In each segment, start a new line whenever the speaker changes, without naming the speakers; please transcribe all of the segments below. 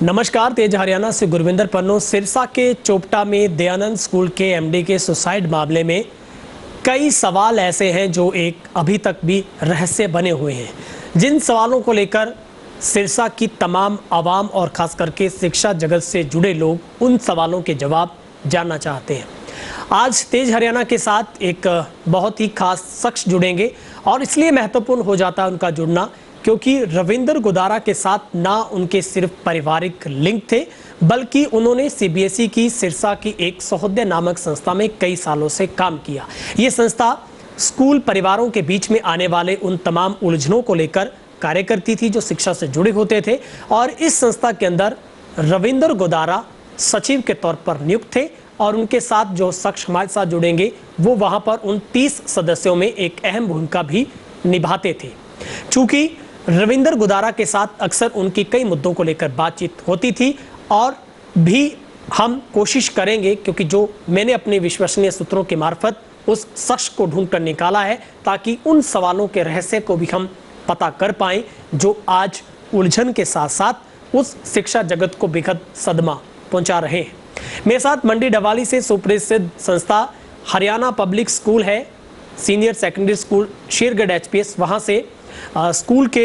नमस्कार, तेज हरियाणा से गुरविंदर पन्नू। सिरसा के चोपटा में दयानंद स्कूल के एमडी के सुसाइड मामले में कई सवाल ऐसे हैं जो एक अभी तक भी रहस्य बने हुए हैं, जिन सवालों को लेकर सिरसा की तमाम आवाम और खास करके शिक्षा जगत से जुड़े लोग उन सवालों के जवाब जानना चाहते हैं। आज तेज हरियाणा के साथ एक बहुत ही खास शख्स जुड़ेंगे और इसलिए महत्वपूर्ण हो जाता है उनका जुड़ना क्योंकि रविंदर गोदारा के साथ ना उनके सिर्फ पारिवारिक लिंक थे, बल्कि उन्होंने सीबीएसई की सिरसा की एक सहोदय नामक संस्था में कई सालों से काम किया। ये संस्था स्कूल परिवारों के बीच में आने वाले उन तमाम उलझनों को लेकर कार्य करती थी जो शिक्षा से जुड़े होते थे, और इस संस्था के अंदर रविंदर गोदारा सचिव के तौर पर नियुक्त थे और उनके साथ जो शख्स हमारे साथ जुड़ेंगे वो वहां पर उन 30 सदस्यों में एक अहम भूमिका भी निभाते थे। चूंकि रविंदर गोदारा के साथ अक्सर उनकी कई मुद्दों को लेकर बातचीत होती थी और भी हम कोशिश करेंगे, क्योंकि जो मैंने अपने विश्वसनीय सूत्रों के मार्फत उस शख्स को ढूंढ कर निकाला है ताकि उन सवालों के रहस्य को भी हम पता कर पाएं जो आज उलझन के साथ साथ उस शिक्षा जगत को बेहद सदमा पहुंचा रहे हैं। मेरे साथ मंडी डवाली से सुप्रसिद्ध संस्था हरियाणा पब्लिक स्कूल है, senior secondary school Shergarh HPS, वहाँ से स्कूल के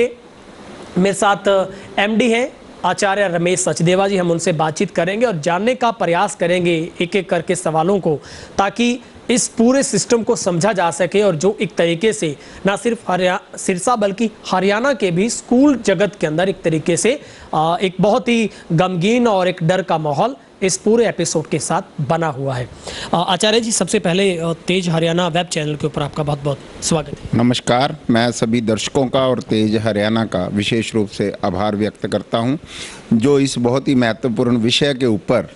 मेरे साथ एमडी हैं आचार्य रमेश सचदेवा जी। हम उनसे बातचीत करेंगे और जानने का प्रयास करेंगे एक एक करके सवालों को, ताकि इस पूरे सिस्टम को समझा जा सके और जो एक तरीके से ना सिर्फ सिरसा बल्कि हरियाणा के भी स्कूल जगत के अंदर एक तरीके से एक बहुत ही गमगीन और एक डर का माहौल इस पूरे एपिसोड के साथ बना हुआ है। आचार्य जी, सबसे पहले तेज हरियाणा वेब चैनल के ऊपर आपका बहुत बहुत स्वागत है। नमस्कार,
मैं सभी दर्शकों का और तेज हरियाणा का विशेष रूप से आभार व्यक्त करता हूं, जो इस बहुत ही महत्वपूर्ण विषय के ऊपर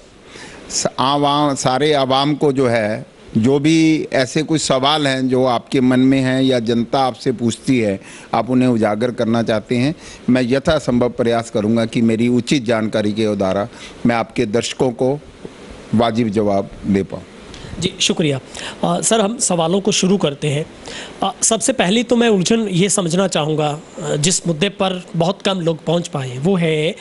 सारे आवाम को जो है, जो भी ऐसे कुछ सवाल हैं जो आपके मन में हैं या जनता आपसे पूछती है, आप उन्हें उजागर करना चाहते हैं, मैं यथासंभव प्रयास करूंगा कि मेरी उचित जानकारी के द्वारा मैं आपके दर्शकों को वाजिब जवाब दे पाऊँ।
जी शुक्रिया। सर, हम सवालों को शुरू करते हैं। सबसे पहले तो मैं उलझन ये समझना चाहूँगा जिस मुद्दे पर बहुत कम लोग पहुँच पाए, वो है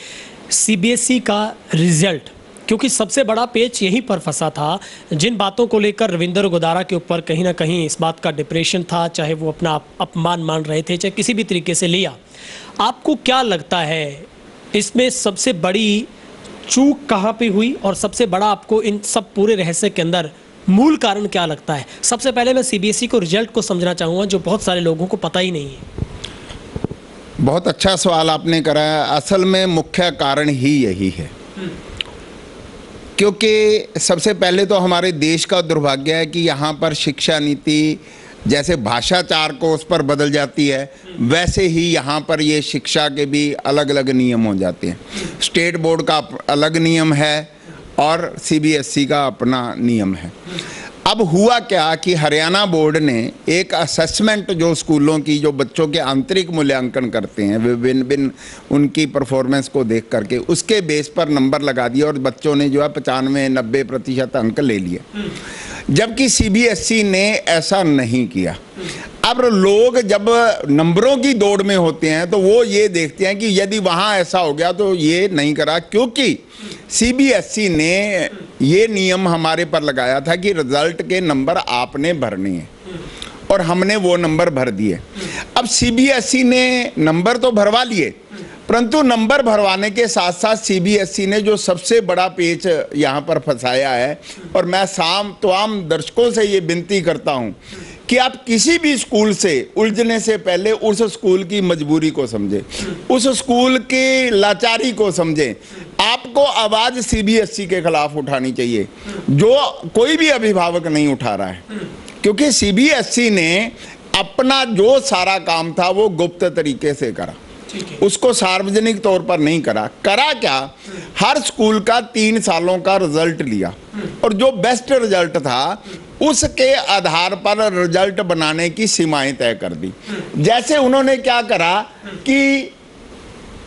CBSE का रिजल्ट, क्योंकि सबसे बड़ा पेच यहीं पर फंसा था। जिन बातों को लेकर रविंदर गोदारा के ऊपर कहीं ना कहीं इस बात का डिप्रेशन था, चाहे वो अपना अपमान मान रहे थे, चाहे किसी भी तरीके से लिया, आपको क्या लगता है इसमें सबसे बड़ी चूक कहाँ पे हुई और सबसे बड़ा आपको इन सब पूरे रहस्य के अंदर मूल कारण क्या लगता है? सबसे पहले मैं CBSE को रिजल्ट को समझना चाहूँगा, जो बहुत सारे लोगों को पता ही नहीं है।
बहुत अच्छा सवाल आपने करा है। असल में मुख्य कारण ही यही है, क्योंकि सबसे पहले तो हमारे देश का दुर्भाग्य है कि यहाँ पर शिक्षा नीति जैसे भाषाचार को उस पर बदल जाती है, वैसे ही यहाँ पर ये शिक्षा के भी अलग अलग नियम हो जाते हैं। स्टेट बोर्ड का अलग नियम है और CBSE का अपना नियम है। अब हुआ क्या कि हरियाणा बोर्ड ने एक असेसमेंट जो स्कूलों की, जो बच्चों के आंतरिक मूल्यांकन करते हैं विभिन्न उनकी परफॉर्मेंस को देख करके, उसके बेस पर नंबर लगा दिया और बच्चों ने जो है 95-90% अंक ले लिए, जबकि CBSE ने ऐसा नहीं किया। अब लोग जब नंबरों की दौड़ में होते हैं तो वो ये देखते हैं कि यदि वहाँ ऐसा हो गया तो ये नहीं करा, क्योंकि CBSE ने ये नियम हमारे पर लगाया था कि रिजल्ट के नंबर आपने भरने हैं और हमने वो नंबर भर दिए। अब CBSE ने नंबर तो भरवा लिए, परंतु नंबर भरवाने के साथ साथ CBSE ने जो सबसे बड़ा पेच यहाँ पर फंसाया है, और मैं तमाम दर्शकों से ये विनती करता हूँ कि आप किसी भी स्कूल से उलझने से पहले उस स्कूल की मजबूरी को समझें, उस स्कूल की लाचारी को समझें। आपको आवाज़ CBSE के खिलाफ उठानी चाहिए, जो कोई भी अभिभावक नहीं उठा रहा है, क्योंकि CBSE ने अपना जो सारा काम था वो गुप्त तरीके से करा, उसको सार्वजनिक तौर पर नहीं करा। क्या, हर स्कूल का 3 सालों का रिजल्ट लिया और जो बेस्ट रिजल्ट था उसके आधार पर रिजल्ट बनाने की सीमाएं तय कर दी। जैसे उन्होंने क्या करा कि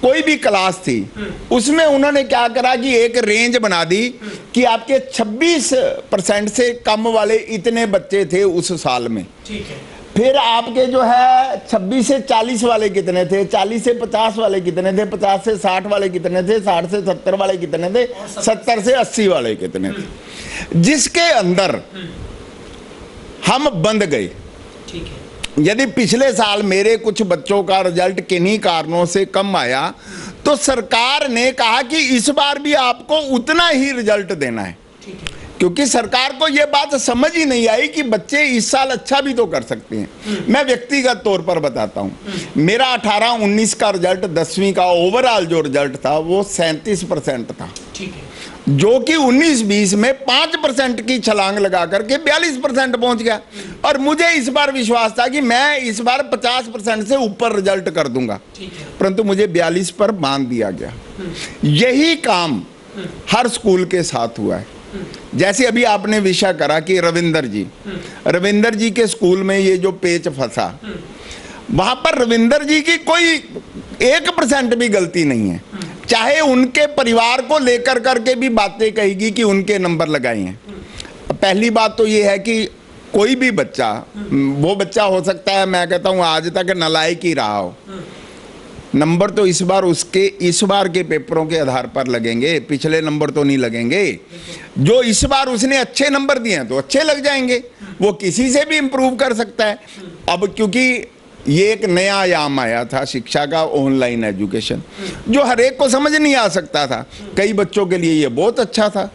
कोई भी क्लास थी, उसमें उन्होंने क्या करा कि एक रेंज बना दी कि आपके 26% से कम वाले इतने बच्चे थे उस साल में।
ठीक है।
फिर आपके जो है 26 से 40 वाले कितने थे, 40 से 50 वाले कितने थे, 50 से 60 वाले कितने थे, 60 से 70 वाले कितने थे, 70 से 80 वाले कितने थे, जिसके अंदर हम बंद गए।
ठीक है।
यदि पिछले साल मेरे कुछ बच्चों का रिजल्ट किन्हीं कारणों से कम आया तो सरकार ने कहा कि इस बार भी आपको उतना ही रिजल्ट देना है, क्योंकि सरकार को यह बात समझ ही नहीं आई कि बच्चे इस साल अच्छा भी तो कर सकते हैं। मैं व्यक्तिगत तौर पर बताता हूं, मेरा 18-19 का रिजल्ट 10वीं का ओवरऑल जो रिजल्ट था वो 37% था।
ठीक है।
जो कि 19-20 में 5% की छलांग लगा करके 42% पहुंच गया। और मुझे इस बार विश्वास था कि मैं इस बार 50% से ऊपर रिजल्ट कर दूंगा, परंतु मुझे 42 पर बांध दिया गया। यही काम हर स्कूल के साथ हुआ है। जैसे अभी आपने विषय करा कि रविंदर जी के स्कूल में ये जो पेच फंसा, वहां पर रविंदर जी की कोई 1% भी गलती नहीं है। चाहे उनके परिवार को लेकर करके भी बातें कहेगी कि उनके नंबर लगाए हैं। पहली बात तो ये है कि कोई भी बच्चा, वो बच्चा हो सकता है, मैं कहता हूं आज तक नालायक ही रहा हो, नंबर तो इस बार उसके इस बार के पेपरों के आधार पर लगेंगे, पिछले नंबर तो नहीं लगेंगे। जो इस बार उसने अच्छे नंबर दिए हैं तो अच्छे लग जाएंगे, वो किसी से भी इम्प्रूव कर सकता है। अब क्योंकि ये एक नया आयाम आया था शिक्षा का, ऑनलाइन एजुकेशन, जो हर एक को समझ नहीं आ सकता था। कई बच्चों के लिए ये बहुत अच्छा था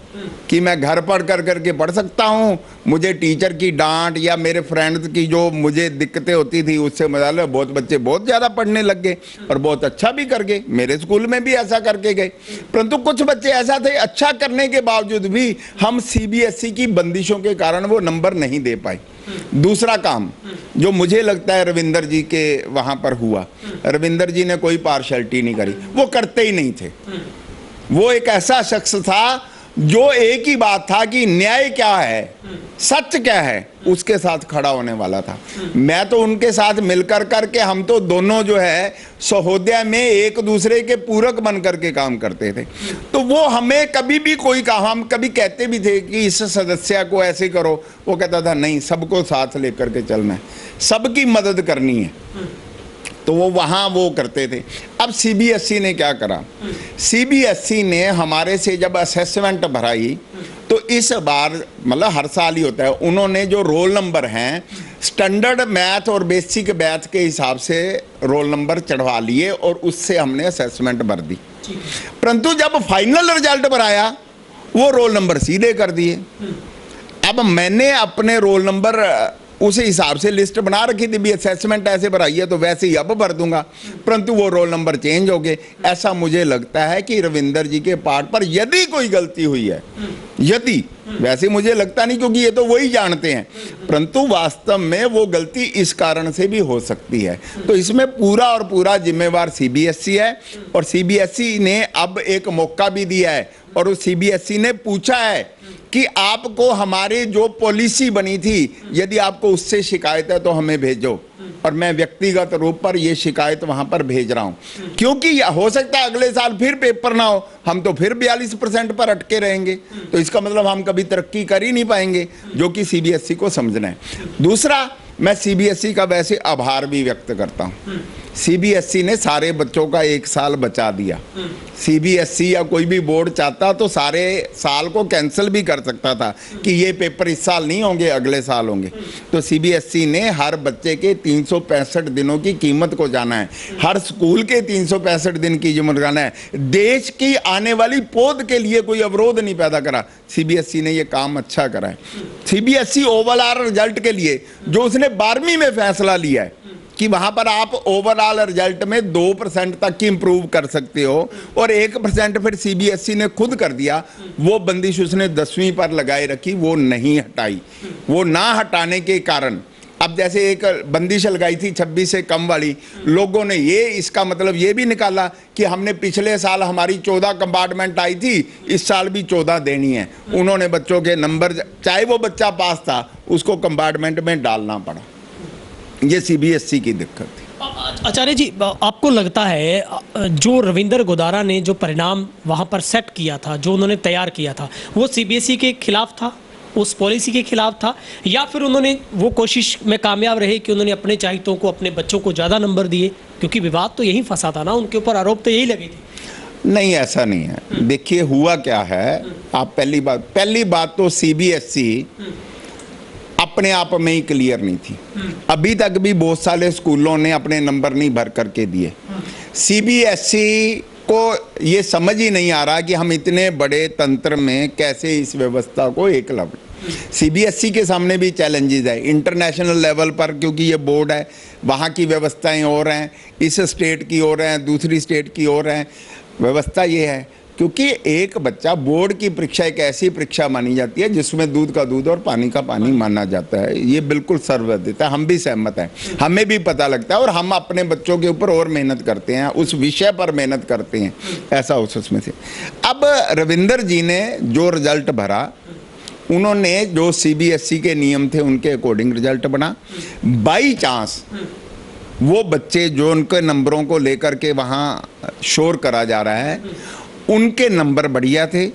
कि मैं घर पढ़ कर करके पढ़ सकता हूँ, मुझे टीचर की डांट या मेरे फ्रेंड्स की जो मुझे दिक्कतें होती थी उससे मजा लो। बहुत बच्चे बहुत ज़्यादा पढ़ने लग गए और बहुत अच्छा भी कर गए, मेरे स्कूल में भी ऐसा करके गए। परंतु कुछ बच्चे ऐसा थे, अच्छा करने के बावजूद भी हम CBSE की बंदिशों के कारण वो नंबर नहीं दे पाए। दूसरा काम जो मुझे लगता है रविंदर जी के वहां पर हुआ, रविंदर जी ने कोई पार्शलिटी नहीं करी, वो करते ही नहीं थे। वो एक ऐसा शख्स था जो एक ही बात था कि न्याय क्या है, सच क्या है, उसके साथ खड़ा होने वाला था। मैं तो उनके साथ मिलकर करके, हम तो दोनों जो है सहोदया में एक दूसरे के पूरक बन करके काम करते थे। तो वो हमें कभी भी कोई कहा, हम कभी कहते भी थे कि इस सदस्य को ऐसे करो, वो कहता था नहीं, सबको साथ लेकर के चलना है, सबकी मदद करनी है। तो वो वहाँ वो करते थे। अब CBSE ने क्या करा, CBSE ने हमारे से जब असेसमेंट भराई तो इस बार, मतलब हर साल ही होता है, उन्होंने जो रोल नंबर हैं स्टैंडर्ड मैथ और बेसिक मैथ के हिसाब से रोल नंबर चढ़वा लिए और उससे हमने असेसमेंट भर दी। परंतु जब फाइनल रिजल्ट भराया वो रोल नंबर सीधे कर दिए। अब मैंने अपने रोल नंबर उस हिसाब से लिस्ट बना रखी थी, भी असेसमेंट ऐसे भराई है तो वैसे ही अब भर दूंगा, परंतु वो रोल नंबर चेंज हो गए। ऐसा मुझे लगता है कि रविंदर जी के पार्ट पर यदि कोई गलती हुई है, यदि, वैसे मुझे लगता नहीं क्योंकि ये तो वही जानते हैं, परंतु वास्तव में वो गलती इस कारण से भी हो सकती है। तो इसमें पूरा और पूरा जिम्मेवार CBSE है और CBSE ने अब एक मौका भी दिया है और उस CBSE ने पूछा है कि आपको हमारी जो पॉलिसी बनी थी, यदि आपको उससे शिकायत है तो हमें भेजो। और मैं व्यक्तिगत रूप पर ये शिकायत वहां पर भेज रहा हूं, क्योंकि हो सकता है अगले साल फिर पेपर ना हो, हम तो फिर 42% पर अटके रहेंगे, तो इसका मतलब हम कभी तरक्की कर ही नहीं पाएंगे, जो कि CBSE को समझना है। दूसरा, मैं CBSE का वैसे आभार भी व्यक्त करता हूं। CBSE ने सारे बच्चों का एक साल बचा दिया। CBSE या कोई भी बोर्ड चाहता तो सारे साल को कैंसिल भी कर सकता था कि ये पेपर इस साल नहीं होंगे, अगले साल होंगे। तो CBSE ने हर बच्चे के 365 दिनों की कीमत को जाना है, हर स्कूल के 365 दिन की कीमत जाना है। देश की आने वाली पौध के लिए कोई अवरोध नहीं पैदा करा। CBSE ने ये काम अच्छा करा है। CBSE ओवरऑल रिजल्ट के लिए जो उसने 12वीं में फैसला लिया है कि वहां पर आप ओवरऑल रिजल्ट में 2% तक की इंप्रूव कर सकते हो और 1% फिर CBSE ने खुद कर दिया, वो बंदिश उसने 10वीं पर लगाए रखी, वो नहीं हटाई। वो ना हटाने के कारण अब जैसे एक बंदिश लगाई थी 26 से कम वाली, लोगों ने ये इसका मतलब ये भी निकाला कि हमने पिछले साल हमारी 14 कंपार्टमेंट आई थी, इस साल भी 14 देनी है। उन्होंने बच्चों के नंबर, चाहे वो बच्चा पास था, उसको कंपार्टमेंट में डालना पड़ा। ये CBSE की दिक्कत थी।
आचार्य जी, आपको लगता है जो रविंदर गोदारा ने जो परिणाम वहाँ पर सेट किया था, जो उन्होंने तैयार किया था, वो CBSE के खिलाफ था? उस पॉलिसी के खिलाफ था, या फिर उन्होंने वो कोशिश में कामयाब रहे कि उन्होंने अपने चाहितों को, अपने बच्चों को ज़्यादा नंबर दिए? क्योंकि विवाद तो यही फंसा था ना, उनके ऊपर आरोप तो यही लगे थे।
नहीं, ऐसा नहीं है। देखिए हुआ क्या है, आप पहली बात तो सीबीएसई अपने आप में ही क्लियर नहीं थी। अभी तक भी बहुत सारे स्कूलों ने अपने नंबर नहीं भर करके दिए। सीबीएसई को ये समझ ही नहीं आ रहा कि हम इतने बड़े तंत्र में कैसे इस व्यवस्था को एकलव्य। सीबीएसई के सामने भी चैलेंजेस है इंटरनेशनल लेवल पर, क्योंकि ये बोर्ड है, वहाँ की व्यवस्थाएं और हैं, इस स्टेट की और हैं, दूसरी स्टेट की और हैं। व्यवस्था ये है क्योंकि एक बच्चा, बोर्ड की परीक्षा एक ऐसी परीक्षा मानी जाती है जिसमें दूध का दूध और पानी का पानी माना जाता है। ये बिल्कुल सर्वविदित है, हम भी सहमत हैं, हमें भी पता लगता है, और हम अपने बच्चों के ऊपर और मेहनत करते हैं, उस विषय पर मेहनत करते हैं, ऐसा उसमें से। अब रविंदर जी ने जो रिजल्ट भरा, उन्होंने जो सीबीएसई के नियम थे उनके अकॉर्डिंग रिजल्ट बना। बाई चांस वो बच्चे जो उनके नंबरों को लेकर के वहाँ शोर करा जा रहा है, उनके नंबर बढ़िया थे,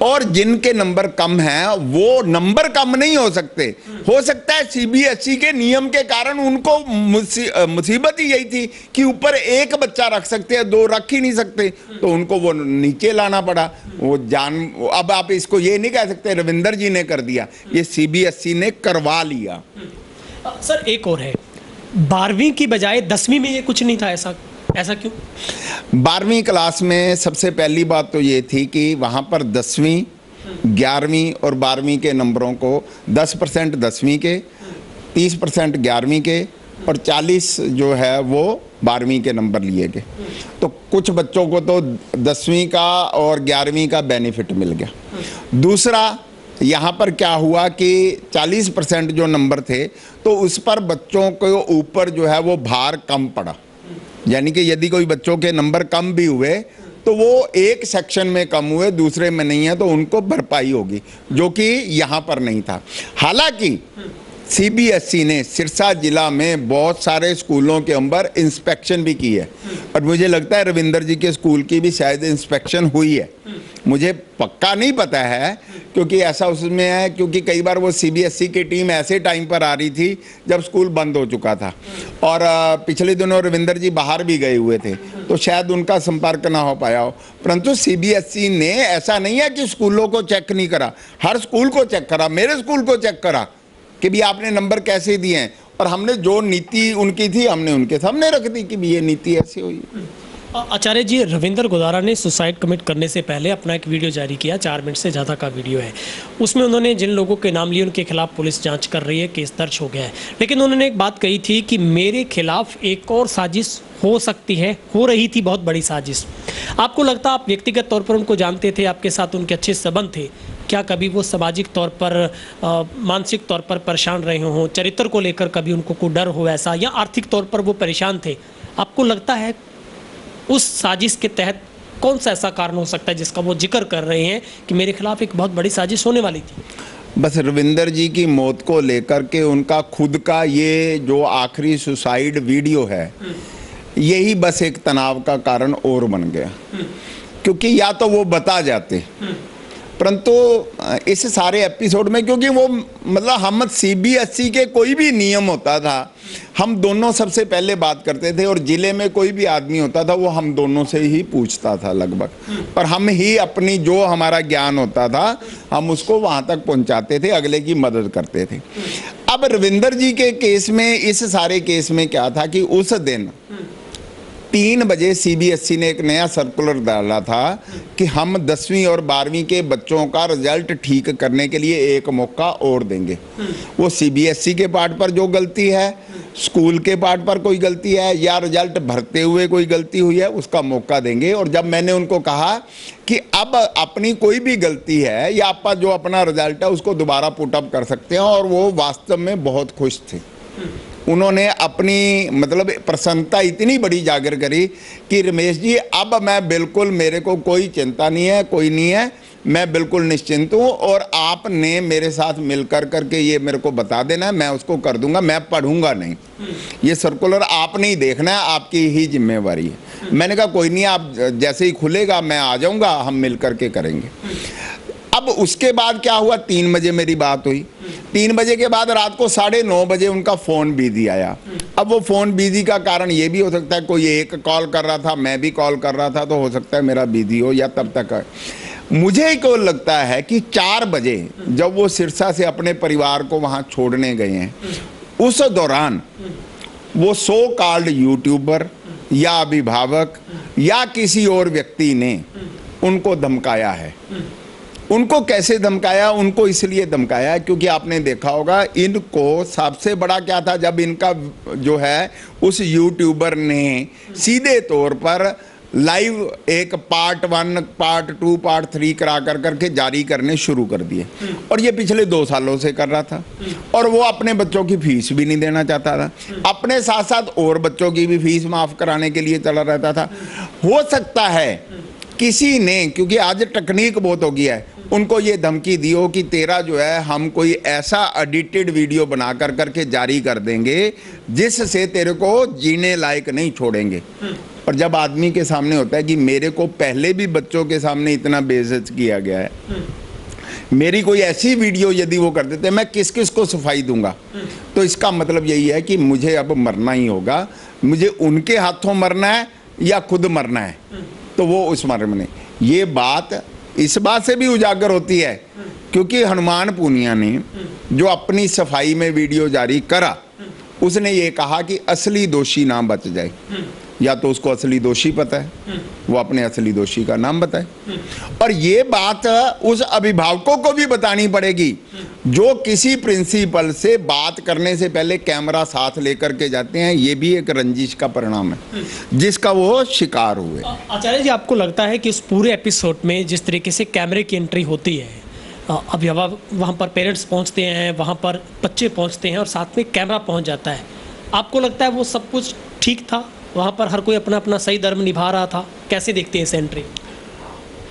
और जिनके नंबर कम हैं वो नंबर कम नहीं हो सकते। हो सकता है सीबीएसई के नियम के कारण उनको मुसीबत ही यही थी कि ऊपर एक बच्चा रख सकते हैं, दो रख ही नहीं सकते, तो उनको वो नीचे लाना पड़ा। वो अब आप इसको ये नहीं कह सकते रविंदर जी ने कर दिया, ये सीबीएसई ने करवा लिया।
सर एक और है, 12वीं की बजाय 10वीं में ये कुछ नहीं था, ऐसा क्यों?
12वीं क्लास में सबसे पहली बात तो ये थी कि वहाँ पर 10वीं, 11वीं और 12वीं के नंबरों को 10% 10वीं के, 30% 11वीं के और 40 जो है वो 12वीं के नंबर लिए गए। तो कुछ बच्चों को तो 10वीं का और 11वीं का बेनिफिट मिल गया। दूसरा, यहाँ पर क्या हुआ कि 40% जो नंबर थे तो उस पर बच्चों के ऊपर जो है वो भार कम पड़ा, यानी कि यदि कोई बच्चों के नंबर कम भी हुए तो वो एक सेक्शन में कम हुए, दूसरे में नहीं है, तो उनको भरपाई होगी, जो कि यहाँ पर नहीं था। हालांकि सीबीएसई ने सिरसा जिला में बहुत सारे स्कूलों के अंदर इंस्पेक्शन भी की है, और मुझे लगता है रविंदर जी के स्कूल की भी शायद इंस्पेक्शन हुई है। मुझे पक्का नहीं पता है क्योंकि ऐसा उसमें है, क्योंकि कई बार वो सीबीएसई की टीम ऐसे टाइम पर आ रही थी जब स्कूल बंद हो चुका था, और पिछले दिनों रविंदर जी बाहर भी गए हुए थे, तो शायद उनका संपर्क ना हो पाया हो। परंतु सीबीएसई ने ऐसा नहीं है कि स्कूलों को चेक नहीं करा, हर स्कूल को चेक करा, मेरे स्कूल को चेक करा कि भी आपने नंबर कैसे दिए हैं, और हमने जो नीति उनकी थी हमने उनके सामने रख दी कि भी ये नीति ऐसी हुई।
आचार्य जी, रविंदर गोदारा ने सुसाइड कमिट करने से पहले अपना एक वीडियो जारी किया, 4 मिनट से ज़्यादा का वीडियो है। उसमें उन्होंने जिन लोगों के नाम लिए उनके खिलाफ पुलिस जांच कर रही है, केस दर्ज हो गया है, लेकिन उन्होंने एक बात कही थी कि मेरे खिलाफ एक और साजिश हो सकती है, हो रही थी, बहुत बड़ी साजिश। आपको लगता, आप व्यक्तिगत तौर पर उनको जानते थे, आपके साथ उनके अच्छे संबंध थे, क्या कभी वो सामाजिक तौर पर, मानसिक तौर पर परेशान रहे हों, चरित्र को लेकर कभी उनको कोई डर हो ऐसा, या आर्थिक तौर पर वो परेशान थे? आपको लगता है उस साजिश के तहत कौन सा ऐसा कारण हो सकता है जिसका वो जिक्र कर रहे हैं कि मेरे खिलाफ एक बहुत बड़ी साजिश होने वाली थी?
बस रविंदर जी की मौत को लेकर के उनका खुद का ये जो आखिरी सुसाइड वीडियो है, यही बस एक तनाव का कारण और बन गया, क्योंकि या तो वो बता जाते, परंतु इस सारे एपिसोड में, क्योंकि वो मतलब हम सीबीएसई के कोई भी नियम होता था हम दोनों सबसे पहले बात करते थे, और जिले में कोई भी आदमी होता था वो हम दोनों से ही पूछता था लगभग, और हम ही अपनी जो हमारा ज्ञान होता था हम उसको वहाँ तक पहुँचाते थे, अगले की मदद करते थे। अब रविंदर जी के केस में, इस सारे केस में क्या था कि उस दिन 3 बजे सीबीएसई ने एक नया सर्कुलर डाला था कि हम 10वीं और 12वीं के बच्चों का रिजल्ट ठीक करने के लिए एक मौका और देंगे। वो सीबीएसई के पार्ट पर जो गलती है, स्कूल के पार्ट पर कोई गलती है, या रिजल्ट भरते हुए कोई गलती हुई है, उसका मौका देंगे। और जब मैंने उनको कहा कि अब अपनी कोई भी गलती है या आपका जो अपना रिजल्ट है उसको दोबारा पुटअप कर सकते हैं, और वो वास्तव में बहुत खुश थे। उन्होंने अपनी मतलब प्रसन्नता इतनी बड़ी जागर करी कि रमेश जी अब मैं बिल्कुल, मेरे को कोई चिंता नहीं है, कोई नहीं है, मैं बिल्कुल निश्चिंत हूँ, और आपने मेरे साथ मिलकर करके ये मेरे को बता देना है, मैं उसको कर दूंगा, मैं पढ़ूंगा नहीं, ये सर्कुलर आपने ही देखना है, आपकी ही जिम्मेवारी है। मैंने कहा कोई नहीं, आप जैसे ही खुलेगा मैं आ जाऊंगा, हम मिल करके करेंगे। अब उसके बाद क्या हुआ, 3 बजे मेरी बात हुई। 3 बजे के बाद रात को 9:30 बजे उनका फ़ोन बिजी आया। अब वो फ़ोन बिजी का कारण ये भी हो सकता है कोई एक कॉल कर रहा था, मैं भी कॉल कर रहा था, तो हो सकता है मेरा बिजी हो या तब तक है। मुझे को लगता है कि 4 बजे जब वो सिरसा से अपने परिवार को वहाँ छोड़ने गए हैं, उस दौरान वो सो कॉल्ड यूट्यूबर या अभिभावक या किसी और व्यक्ति ने उनको धमकाया है। उनको कैसे धमकाया? उनको इसलिए धमकाया क्योंकि आपने देखा होगा, इनको सबसे बड़ा क्या था, जब इनका जो है उस यूट्यूबर ने सीधे तौर पर लाइव एक पार्ट 1, पार्ट 2, पार्ट 3 करा करके जारी करने शुरू कर दिए। और ये पिछले 2 सालों से कर रहा था, और वो अपने बच्चों की फीस भी नहीं देना चाहता था, अपने साथ साथ और बच्चों की भी फीस माफ कराने के लिए चला रहता था। हो सकता है किसी ने, क्योंकि आज टेक्निक बहुत हो गया है, उनको ये धमकी दी हो कि तेरा जो है हम कोई ऐसा एडिटेड वीडियो बना करके जारी कर देंगे जिससे तेरे को जीने लायक नहीं छोड़ेंगे। और जब आदमी के सामने होता है कि मेरे को पहले भी बच्चों के सामने इतना बेइज्जत किया गया है, मेरी कोई ऐसी वीडियो यदि वो कर देते, मैं किस किस को सफाई दूंगा? तो इसका मतलब यही है कि मुझे अब मरना ही होगा। मुझे उनके हाथों मरना है या खुद मरना है, तो वो उस मर में। ये बात इस बात से भी उजागर होती है क्योंकि हनुमान पूनिया ने जो अपनी सफाई में वीडियो जारी करा, उसने ये कहा कि असली दोषी ना बच जाए। या तो उसको असली दोषी पता है, वो अपने असली दोषी का नाम बताए। और ये बात उस अभिभावकों को भी बतानी पड़ेगी जो किसी प्रिंसिपल से बात करने से पहले कैमरा साथ लेकर के जाते हैं। ये भी एक रंजिश का परिणाम है जिसका वो शिकार हुए।
आचार्य जी, आपको लगता है कि इस पूरे एपिसोड में जिस तरीके से कैमरे की एंट्री होती है, अभिभावक वहाँ पर पेरेंट्स पहुँचते हैं, वहाँ पर बच्चे पहुँचते हैं और साथ में कैमरा पहुँच जाता है, आपको लगता है वो सब कुछ ठीक था? वहाँ पर हर कोई अपना अपना सही धर्म निभा रहा था? कैसे देखते हैं इस एंट्री?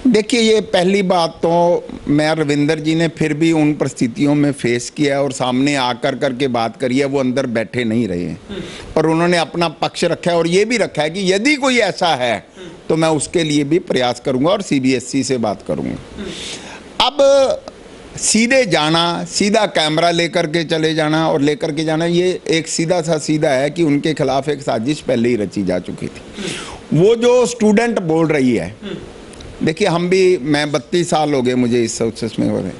देखिए, ये पहली बात तो मैं रविंदर जी ने फिर भी उन परिस्थितियों में फेस किया और सामने आकर करके बात करी है। वो अंदर बैठे नहीं रहे हैं और उन्होंने अपना पक्ष रखा है और ये भी रखा है कि यदि कोई ऐसा है तो मैं उसके लिए भी प्रयास करूंगा और CBSE से बात करूंगा। अब सीधे जाना, सीधा कैमरा लेकर के चले जाना और लेकर के जाना, ये एक सीधा है कि उनके खिलाफ एक साजिश पहले ही रची जा चुकी थी। वो जो स्टूडेंट बोल रही है, देखिए हम भी, मैं 32 साल हो गए मुझे इस में हो रहे।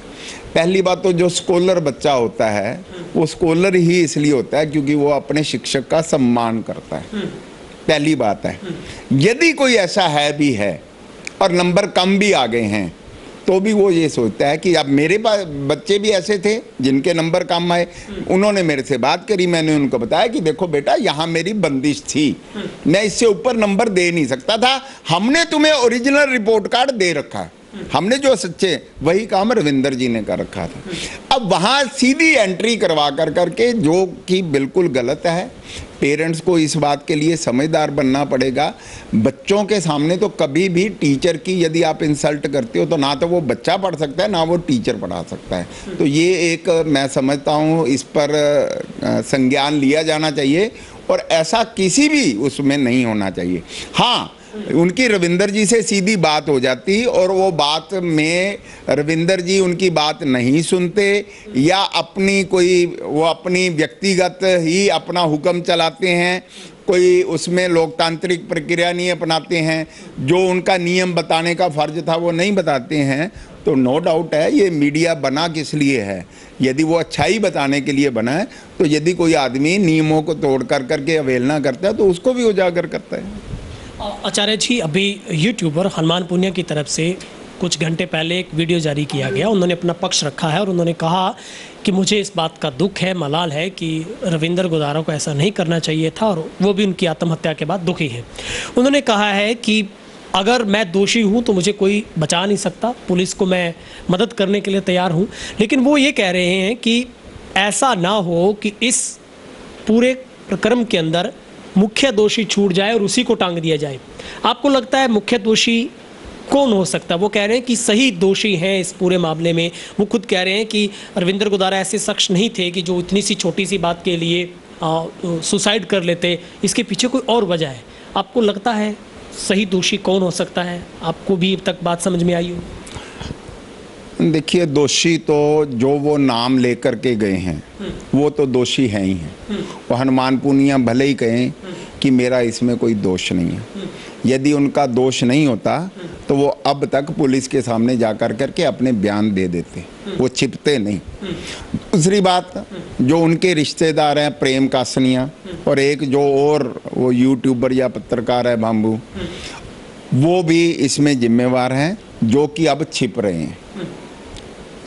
पहली बात तो जो स्कॉलर बच्चा होता है वो स्कॉलर ही इसलिए होता है क्योंकि वो अपने शिक्षक का सम्मान करता है। पहली बात है, यदि कोई ऐसा है भी है और नंबर कम भी आ गए हैं तो भी वो ये सोचता है कि अब मेरे पास बच्चे भी ऐसे थे जिनके नंबर कम आए। उन्होंने मेरे से बात करी, मैंने उनको बताया कि देखो बेटा, यहाँ मेरी बंदिश थी, मैं इससे ऊपर नंबर दे नहीं सकता था। हमने तुम्हें ओरिजिनल रिपोर्ट कार्ड दे रखा है, हमने जो सच्चे वही काम रविंदर जी ने कर रखा था। अब वहाँ सीधी एंट्री करवा करके, जो कि बिल्कुल गलत है। पेरेंट्स को इस बात के लिए समझदार बनना पड़ेगा। बच्चों के सामने तो कभी भी टीचर की यदि आप इंसल्ट करते हो तो ना तो वो बच्चा पढ़ सकता है ना वो टीचर पढ़ा सकता है। तो ये एक, मैं समझता हूँ इस पर संज्ञान लिया जाना चाहिए और ऐसा किसी भी उसमें नहीं होना चाहिए। हाँ, उनकी रविंदर जी से सीधी बात हो जाती और वो बात में रविंदर जी उनकी बात नहीं सुनते या अपनी कोई, वो अपनी व्यक्तिगत ही अपना हुक्म चलाते हैं, कोई उसमें लोकतांत्रिक प्रक्रिया नहीं अपनाते हैं, जो उनका नियम बताने का फर्ज था वो नहीं बताते हैं, तो नो डाउट है ये मीडिया बना किस लिए है। यदि वो अच्छाई बताने के लिए बना है तो यदि कोई आदमी नियमों को तोड़ करके अवहेलना करता है तो उसको भी उजागर करता है।
आचार्य जी, अभी यूट्यूबर हनुमान पुनिया की तरफ से कुछ घंटे पहले एक वीडियो जारी किया गया। उन्होंने अपना पक्ष रखा है और उन्होंने कहा कि मुझे इस बात का दुख है, मलाल है कि रविंदर गोदारा को ऐसा नहीं करना चाहिए था और वो भी उनकी आत्महत्या के बाद दुखी है। उन्होंने कहा है कि अगर मैं दोषी हूँ तो मुझे कोई बचा नहीं सकता, पुलिस को मैं मदद करने के लिए तैयार हूँ। लेकिन वो ये कह रहे हैं कि ऐसा ना हो कि इस पूरे प्रकरण के अंदर मुख्य दोषी छूट जाए और उसी को टांग दिया जाए। आपको लगता है मुख्य दोषी कौन हो सकता है? वो कह रहे हैं कि सही दोषी हैं इस पूरे मामले में। वो खुद कह रहे हैं कि रविंदर गोदारा ऐसे शख्स नहीं थे कि जो इतनी सी छोटी सी बात के लिए सुसाइड कर लेते, इसके पीछे कोई और वजह है। आपको लगता है सही दोषी कौन हो सकता है? आपको भी अब तक बात समझ में आई हो?
देखिए, दोषी तो जो वो नाम लेकर के गए हैं वो तो दोषी हैं ही हैं। वो हनुमान पूनिया भले ही कहें कि मेरा इसमें कोई दोष नहीं है, यदि उनका दोष नहीं होता तो वो अब तक पुलिस के सामने जा कर करके अपने बयान दे देते, वो छिपते नहीं। दूसरी बात, जो उनके रिश्तेदार हैं प्रेम कासनिया और एक जो और वो यूट्यूबर या पत्रकार है बाम्बू, वो भी इसमें जिम्मेवार हैं, जो कि अब छिप रहे हैं।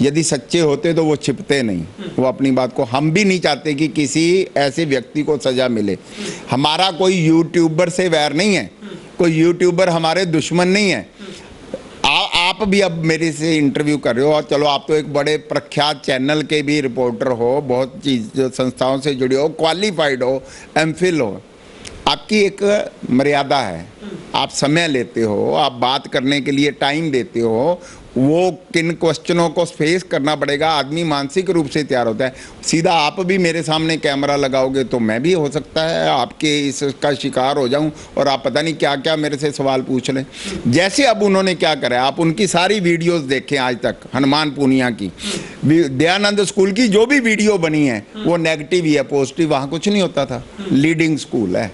यदि सच्चे होते तो वो छिपते नहीं, वो अपनी बात को, हम भी नहीं चाहते कि किसी ऐसे व्यक्ति को सजा मिले। हमारा कोई यूट्यूबर से वैर नहीं है, कोई यूट्यूबर हमारे दुश्मन नहीं है। आप भी अब मेरे से इंटरव्यू कर रहे हो, और चलो आप तो एक बड़े प्रख्यात चैनल के भी रिपोर्टर हो, बहुत चीज संस्थाओं से जुड़े हो, क्वालिफाइड हो, एमफिल हो, आपकी एक मर्यादा है। आप समय लेते हो, आप बात करने के लिए टाइम देते हो, वो किन क्वेश्चनों को फेस करना पड़ेगा, आदमी मानसिक रूप से तैयार होता है। सीधा आप भी मेरे सामने कैमरा लगाओगे तो मैं भी हो सकता है आपके इसका शिकार हो जाऊं और आप पता नहीं क्या क्या मेरे से सवाल पूछ लें। जैसे अब उन्होंने क्या करा, आप उनकी सारी वीडियोस देखें आज तक, हनुमान पूनिया की, दयानंद स्कूल की जो भी वीडियो बनी है वो नेगेटिव ही है, पॉजिटिव वहाँ कुछ नहीं होता था। लीडिंग स्कूल है,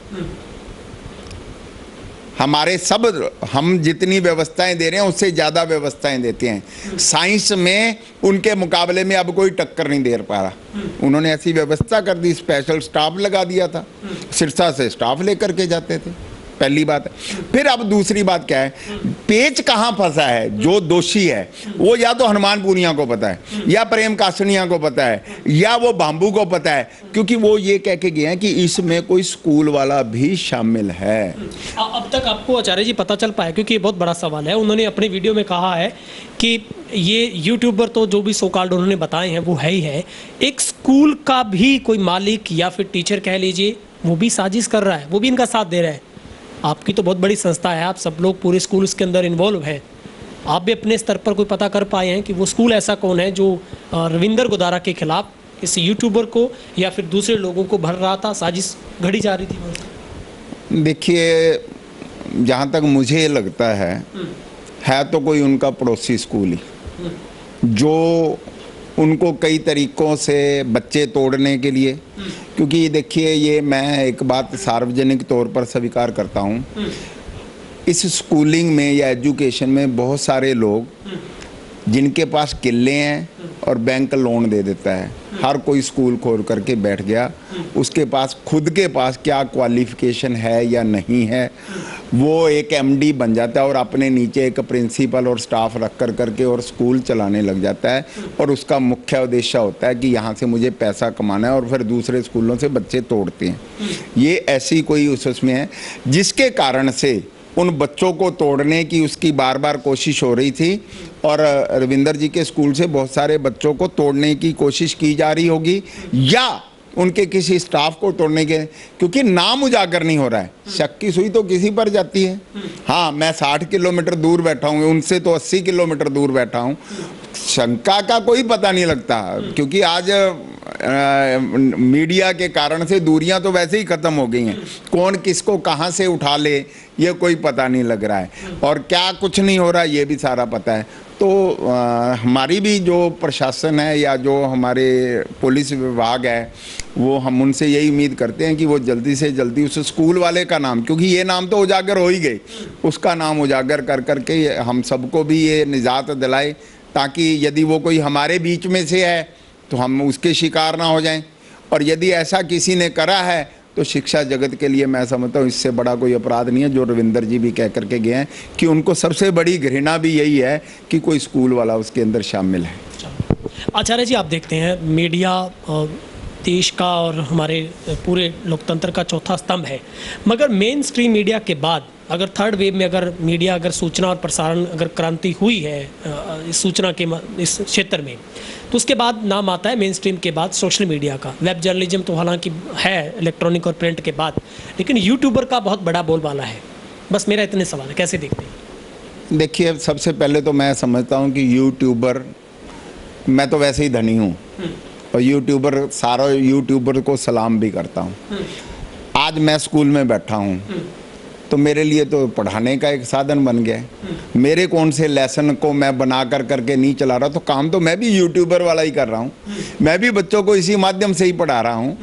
हमारे सब, हम जितनी व्यवस्थाएं दे रहे हैं उससे ज़्यादा व्यवस्थाएं देते हैं। साइंस में उनके मुकाबले में अब कोई टक्कर नहीं दे पा रहा। उन्होंने ऐसी व्यवस्था कर दी, स्पेशल स्टाफ लगा दिया था, सिरसा से स्टाफ लेकर के जाते थे, पहली बात है। फिर अब दूसरी बात क्या है, पेच कहाँ फंसा है, जो दोषी है वो या तो हनुमान पूनिया को पता है, या प्रेम कासनिया को पता है, या वो बाम्बू को पता है, क्योंकि वो ये कह के गए हैं कि इसमें कोई स्कूल वाला भी शामिल है।
अब तक आपको आचार्य जी पता चल पाया, क्योंकि ये बहुत बड़ा सवाल है। उन्होंने अपनी वीडियो में कहा है कि ये यूट्यूबर तो जो भी सो कॉल्ड उन्होंने बताए हैं वो है ही है, एक स्कूल का भी कोई मालिक या फिर टीचर कह लीजिए वो भी साजिश कर रहा है, वो भी इनका साथ दे रहा है। आपकी तो बहुत बड़ी संस्था है, आप सब लोग पूरे स्कूल उसके अंदर इन्वॉल्व हैं, आप भी अपने स्तर पर कोई पता कर पाए हैं कि वो स्कूल ऐसा कौन है जो रविंदर गोदारा के खिलाफ इस यूट्यूबर को या फिर दूसरे लोगों को भर रहा था, साजिश घड़ी जा रही थी?
देखिए, जहाँ तक मुझे लगता है तो कोई उनका पड़ोसी स्कूल ही, जो उनको कई तरीकों से बच्चे तोड़ने के लिए, क्योंकि देखिए, ये मैं एक बात सार्वजनिक तौर पर स्वीकार करता हूँ, इस स्कूलिंग में या एजुकेशन में बहुत सारे लोग जिनके पास किले हैं और बैंक लोन दे देता है, हर कोई स्कूल खोल करके बैठ गया, उसके पास खुद के पास क्या क्वालिफिकेशन है या नहीं है, वो एक एमडी बन जाता है और अपने नीचे एक प्रिंसिपल और स्टाफ रख कर करके और स्कूल चलाने लग जाता है, और उसका मुख्य उद्देश्य होता है कि यहाँ से मुझे पैसा कमाना है, और फिर दूसरे स्कूलों से बच्चे तोड़ते हैं। ये ऐसी कोई उसमें है जिसके कारण से उन बच्चों को तोड़ने की उसकी बार बार कोशिश हो रही थी, और रविंदर जी के स्कूल से बहुत सारे बच्चों को तोड़ने की कोशिश की जा रही होगी, या उनके किसी स्टाफ को तोड़ने के, क्योंकि नाम उजागर नहीं हो रहा है। शक की सुई तो किसी पर जाती है। हाँ, मैं 60 किलोमीटर दूर बैठा हूँ, उनसे तो 80 किलोमीटर दूर बैठा हूँ, शंका का कोई पता नहीं लगता, क्योंकि आज मीडिया के कारण से दूरियां तो वैसे ही ख़त्म हो गई हैं, कौन किसको कहां से उठा ले ये कोई पता नहीं लग रहा है, और क्या कुछ नहीं हो रहा ये भी सारा पता है। तो हमारी भी जो प्रशासन है या जो हमारे पुलिस विभाग है, वो हम उनसे यही उम्मीद करते हैं कि वो जल्दी से जल्दी उस स्कूल वाले का नाम, क्योंकि ये नाम तो उजागर हो ही गई, उसका नाम उजागर कर करके हम सबको भी ये निजात दिलाए, ताकि यदि वो कोई हमारे बीच में से है तो हम उसके शिकार ना हो जाएं, और यदि ऐसा किसी ने करा है तो शिक्षा जगत के लिए मैं समझता हूँ इससे बड़ा कोई अपराध नहीं है, जो रविंदर जी भी कह करके गए हैं कि उनको सबसे बड़ी घृणा भी यही है कि कोई स्कूल वाला उसके अंदर शामिल है।
आचार्य जी, आप देखते हैं मीडिया देश का और हमारे पूरे लोकतंत्र का चौथा स्तंभ है, मगर मेन स्ट्रीम मीडिया के बाद अगर थर्ड वेव में अगर मीडिया, अगर सूचना और प्रसारण अगर क्रांति हुई है इस सूचना के इस क्षेत्र में, तो उसके बाद नाम आता है मेन स्ट्रीम के बाद सोशल मीडिया का। वेब जर्नलिज्म तो हालांकि है इलेक्ट्रॉनिक और प्रिंट के बाद, लेकिन यूट्यूबर का बहुत बड़ा बोलबाला है। बस मेरा इतने सवाल है, कैसे देखते हैं?
देखिए, सबसे पहले तो मैं समझता हूँ कि यूट्यूबर, मैं तो वैसे ही धनी हूँ, और यूट्यूबर, सारा यूट्यूबर को सलाम भी करता हूँ। आज मैं स्कूल में बैठा हूँ, तो मेरे लिए तो पढ़ाने का एक साधन बन गया है। मेरे कौन से लेसन को मैं बना करके नहीं चला रहा, तो काम तो मैं भी यूट्यूबर वाला ही कर रहा हूँ। मैं भी बच्चों को इसी माध्यम से ही पढ़ा रहा हूँ।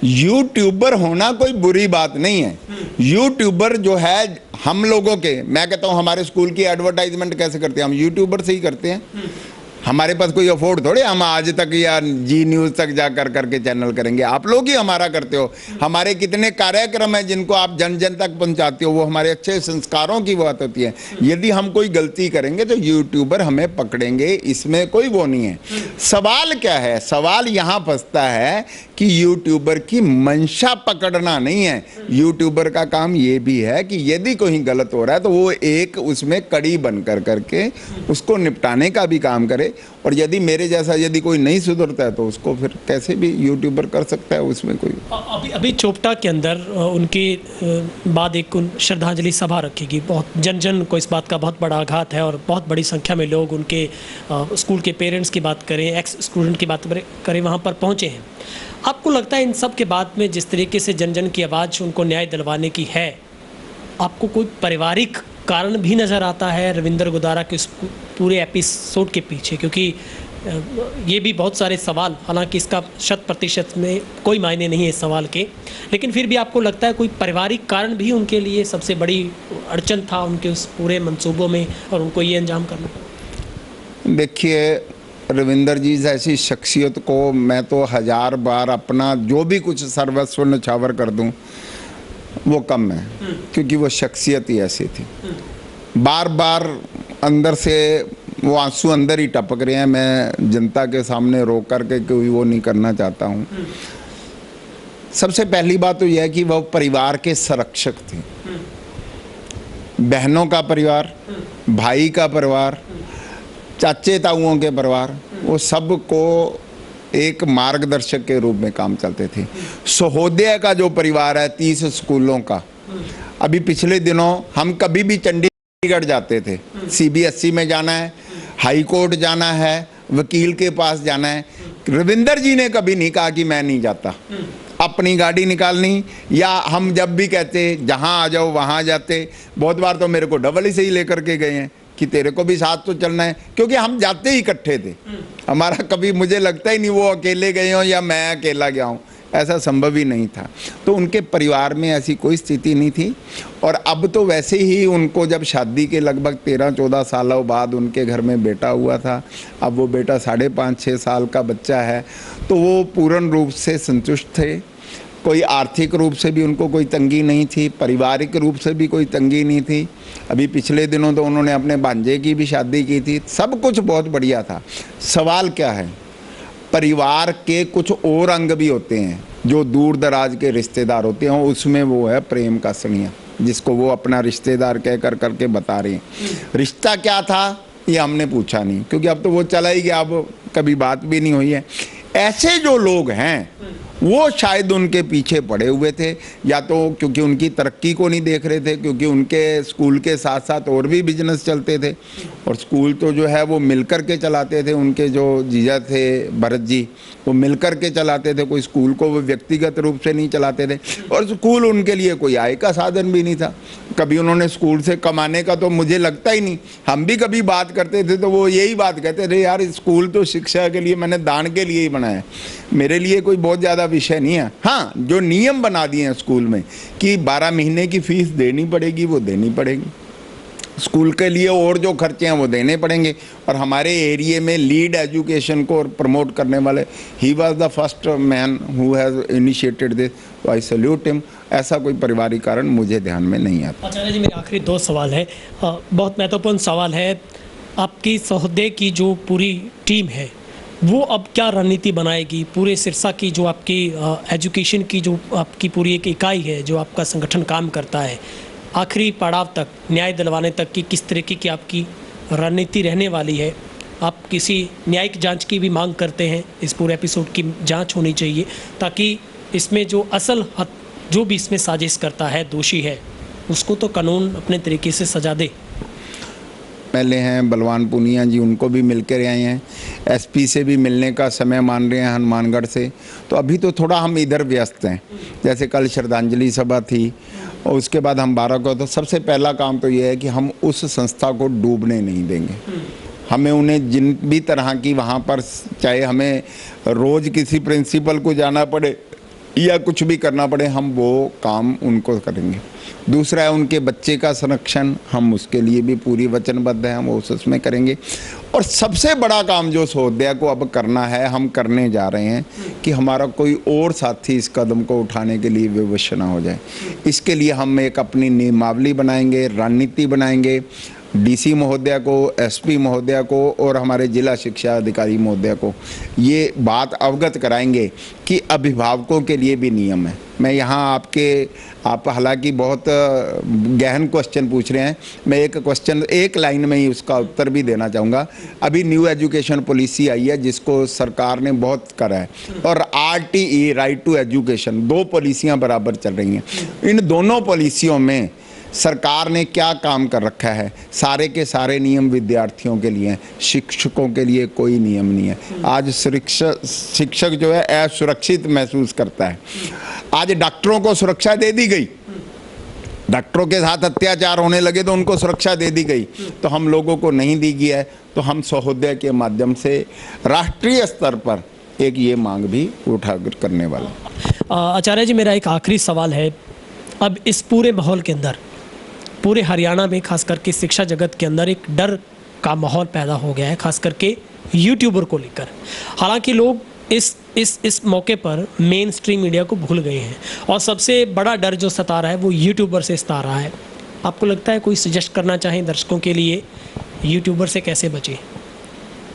यूट्यूबर होना कोई बुरी बात नहीं है। यूट्यूबर जो है हम लोगों के, मैं कहता हूँ हमारे स्कूल की एडवर्टाइजमेंट कैसे करते हैं, हम यूट्यूबर से ही करते हैं। हमारे पास कोई अफोर्ड थोड़े हम आज तक या जी न्यूज़ तक जा करके चैनल करेंगे। आप लोग ही हमारा करते हो। हमारे कितने कार्यक्रम हैं जिनको आप जन जन तक पहुंचाते हो, वो हमारे अच्छे संस्कारों की बात होती है। यदि हम कोई गलती करेंगे तो यूट्यूबर हमें पकड़ेंगे, इसमें कोई वो नहीं है। सवाल क्या है, सवाल यहाँ फंसता है कि यूट्यूबर की मंशा पकड़ना नहीं है। यूट्यूबर का काम ये भी है कि यदि कोई गलत हो रहा है तो वो एक उसमें कड़ी बन करके उसको निपटाने का भी काम करे। और यदि मेरे जैसा यदि कोई नहीं सुधरता है तो उसको फिर कैसे भी यूट्यूबर कर सकता है, उसमें कोई।
अभी चोपटा के अंदर उनके बाद एक श्रद्धांजलि सभा रखेगी। बहुत जन जन को इस बात का बहुत बड़ा आघात है और बहुत बड़ी संख्या में लोग उनके स्कूल के पेरेंट्स की बात करें, एक्स स्टूडेंट की बात करें, वहाँ पर पहुँचे हैं। आपको लगता है इन सब के बाद में जिस तरीके से जन जन की आवाज़ उनको न्याय दिलवाने की है, आपको कोई पारिवारिक कारण भी नज़र आता है रविंदर गोदारा के उस पूरे एपिसोड के पीछे? क्योंकि ये भी बहुत सारे सवाल, हालांकि इसका 100% में कोई मायने नहीं है इस सवाल के, लेकिन फिर भी आपको लगता है कोई पारिवारिक कारण भी उनके लिए सबसे बड़ी अड़चन था उनके उस पूरे मंसूबों में और उनको ये अंजाम करना?
देखिए, रविंदर जी जैसी शख्सियत को मैं तो 1000 बार अपना जो भी कुछ सर्वस्व न्यौछावर कर दूं वो कम है, क्योंकि वो शख्सियत ही ऐसी थी। बार बार अंदर से वो आंसू अंदर ही टपक रहे हैं। मैं जनता के सामने रो करके कोई वो नहीं करना चाहता हूँ। सबसे पहली बात तो यह है कि वह परिवार के संरक्षक थे। बहनों का परिवार, भाई का परिवार, चाचे ताऊओं के परिवार, वो सब को एक मार्गदर्शक के रूप में काम चलते थे। सहोदय का जो परिवार है 30 स्कूलों का, अभी पिछले दिनों हम कभी भी चंडीगढ़ जाते थे, CBSE में जाना है, हाई कोर्ट जाना है, वकील के पास जाना है, रविंदर जी ने कभी नहीं कहा कि मैं नहीं जाता। अपनी गाड़ी निकालनी, या हम जब भी कहते जहाँ आ जाओ वहाँ जाते। बहुत बार तो मेरे को डबल से ही लेकर के गए हैं कि तेरे को भी साथ तो चलना है, क्योंकि हम जाते ही इकट्ठे थे। हमारा कभी मुझे लगता ही नहीं वो अकेले गए हों या मैं अकेला गया हूँ, ऐसा संभव ही नहीं था। तो उनके परिवार में ऐसी कोई स्थिति नहीं थी। और अब तो वैसे ही उनको जब शादी के लगभग 13-14 सालों बाद उनके घर में बेटा हुआ था, अब वो बेटा 5.5-6 साल का बच्चा है, तो वो पूर्ण रूप से संतुष्ट थे। कोई आर्थिक रूप से भी उनको कोई तंगी नहीं थी, पारिवारिक रूप से भी कोई तंगी नहीं थी। अभी पिछले दिनों तो उन्होंने अपने भांजे की भी शादी की थी, सब कुछ बहुत बढ़िया था। सवाल क्या है, परिवार के कुछ और अंग भी होते हैं जो दूर दराज के रिश्तेदार होते हैं, उसमें वो है प्रेम का सनिया, जिसको वो अपना रिश्तेदार कह करके बता रहे हैं। रिश्ता क्या था ये हमने पूछा नहीं, क्योंकि अब तो वो चला ही गया, अब कभी बात भी नहीं हुई है। ऐसे जो लोग हैं वो शायद उनके पीछे पड़े हुए थे, या तो क्योंकि उनकी तरक्की को नहीं देख रहे थे, क्योंकि उनके स्कूल के साथ साथ और भी बिजनेस चलते थे, और स्कूल तो जो है वो मिलकर के चलाते थे। उनके जो जीजा थे भरत जी, वो मिलकर के चलाते थे, कोई स्कूल को वो व्यक्तिगत रूप से नहीं चलाते थे। और स्कूल उनके लिए कोई आय का साधन भी नहीं था। कभी उन्होंने स्कूल से कमाने का तो मुझे लगता ही नहीं। हम भी कभी बात करते थे तो वो यही बात कहते थे, यार स्कूल तो शिक्षा के लिए मैंने दान के लिए ही बनाया, मेरे लिए कोई बहुत ज़्यादा विषय नहीं है। हाँ, जो नियम बना दिए हैं स्कूल में कि 12 महीने की फीस देनी पड़ेगी, वो देनी पड़ेगी। स्कूल के लिए और जो खर्चे हैं वो देने पड़ेंगे। और हमारे एरिया में लीड एजुकेशन को प्रमोट करने वाले, he was the first man who has initiated this, तो आई सल्यूट हिम। ऐसा कोई पारिवारिक कारण मुझे ध्यान में नहीं आता।
आचार्य जी, मेरे आखिरी 2 सवाल है, बहुत महत्वपूर्ण सवाल है। आपकी सहोदय की जो पूरी टीम है वो अब क्या रणनीति बनाएगी? पूरे सिरसा की जो आपकी एजुकेशन की जो आपकी पूरी एक इकाई है, जो आपका संगठन काम करता है, आखिरी पड़ाव तक न्याय दिलवाने तक की किस तरीके की आपकी रणनीति रहने वाली है? आप किसी न्यायिक जांच की भी मांग करते हैं? इस पूरे एपिसोड की जांच होनी चाहिए ताकि इसमें जो असल जो भी इसमें साजिश करता है, दोषी है, उसको तो कानून अपने तरीके से सजा दे।
पहले हैं बलवान पुनिया जी, उनको भी मिल कर आए हैं। SP से भी मिलने का समय मान रहे हैं, हनुमानगढ़ से। तो अभी तो थोड़ा हम इधर व्यस्त हैं। जैसे कल श्रद्धांजलि सभा थी और उसके बाद हम 12 को, तो सबसे पहला काम तो ये है कि हम उस संस्था को डूबने नहीं देंगे। हमें उन्हें जिन भी तरह की वहाँ पर, चाहे हमें रोज़ किसी प्रिंसिपल को जाना पड़े या कुछ भी करना पड़े, हम वो काम उनको करेंगे। दूसरा है उनके बच्चे का संरक्षण, हम उसके लिए भी पूरी वचनबद्ध हैं, हम उसमें करेंगे। और सबसे बड़ा काम जो सहोदया को अब करना है, हम करने जा रहे हैं कि हमारा कोई और साथी इस कदम को उठाने के लिए विवश ना हो जाए। इसके लिए हम एक अपनी नियमावली बनाएंगे, रणनीति बनाएंगे। डीसी महोदया को, एसपी महोदया को और हमारे जिला शिक्षा अधिकारी महोदया को ये बात अवगत कराएंगे कि अभिभावकों के लिए भी नियम है। मैं यहाँ आप हालांकि बहुत गहन क्वेश्चन पूछ रहे हैं, मैं एक क्वेश्चन एक लाइन में ही उसका उत्तर भी देना चाहूँगा। अभी न्यू एजुकेशन पॉलिसी आई है जिसको सरकार ने बहुत करा है, और RTE, राइट टू एजुकेशन, 2 पॉलिसियाँ बराबर चल रही हैं। इन दोनों पॉलिसियों में सरकार ने क्या काम कर रखा है, सारे के सारे नियम विद्यार्थियों के लिए हैं, शिक्षकों के लिए कोई नियम नहीं है। आज शिक्षक जो है असुरक्षित महसूस करता है। आज डॉक्टरों को सुरक्षा दे दी गई, डॉक्टरों के साथ अत्याचार होने लगे तो उनको सुरक्षा दे दी गई, तो हम लोगों को नहीं दी गई है। तो हम सहोदय के माध्यम से राष्ट्रीय स्तर पर एक ये मांग भी उठाकर करने वाले।
आचार्य जी, मेरा एक आखिरी सवाल है। अब इस पूरे माहौल के अंदर, पूरे हरियाणा में खास करके शिक्षा जगत के अंदर एक डर का माहौल पैदा हो गया है, खास करके यूट्यूबर को लेकर। हालांकि लोग इस मौके पर मेन स्ट्रीम मीडिया को भूल गए हैं, और सबसे बड़ा डर जो सता रहा है वो यूट्यूबर से सता रहा है। आपको लगता है कोई सजेस्ट करना चाहें दर्शकों के लिए, यूट्यूबर से कैसे बचें?